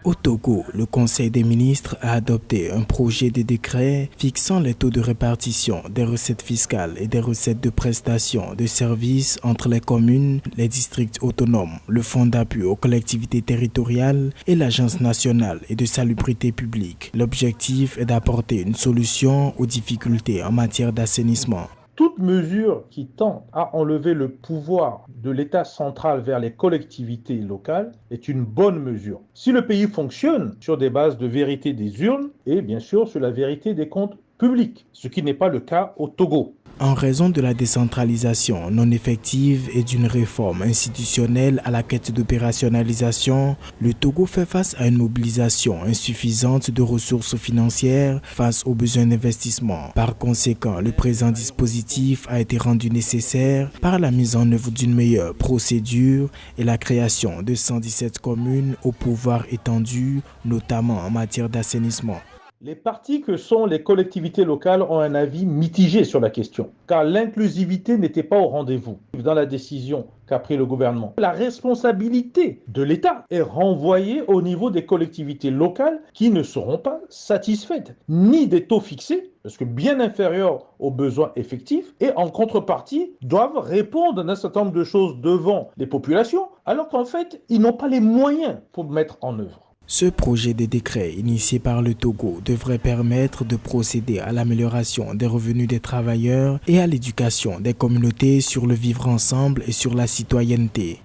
Au Togo, le Conseil des ministres a adopté un projet de décret fixant les taux de répartition des recettes fiscales et des recettes de prestations de services entre les communes, les districts autonomes, le Fonds d'appui aux collectivités territoriales et l'Agence nationale et de salubrité publique. L'objectif est d'apporter une solution aux difficultés en matière d'assainissement. Toute mesure qui tend à enlever le pouvoir de l'État central vers les collectivités locales est une bonne mesure. Si le pays fonctionne sur des bases de vérité des urnes et bien sûr sur la vérité des comptes publics, ce qui n'est pas le cas au Togo. En raison de la décentralisation non effective et d'une réforme institutionnelle à la quête d'opérationnalisation, le Togo fait face à une mobilisation insuffisante de ressources financières face aux besoins d'investissement. Par conséquent, le présent dispositif a été rendu nécessaire par la mise en œuvre d'une meilleure procédure et la création de 117 communes au pouvoir étendu, notamment en matière d'assainissement. Les partis que sont les collectivités locales ont un avis mitigé sur la question, car l'inclusivité n'était pas au rendez-vous dans la décision qu'a pris le gouvernement. La responsabilité de l'État est renvoyée au niveau des collectivités locales qui ne seront pas satisfaites, ni des taux fixés, parce que bien inférieurs aux besoins effectifs, et en contrepartie doivent répondre d'un certain nombre de choses devant les populations, alors qu'en fait, ils n'ont pas les moyens pour mettre en œuvre. Ce projet de décret initié par le Togo devrait permettre de procéder à l'amélioration des revenus des travailleurs et à l'éducation des communautés sur le vivre ensemble et sur la citoyenneté.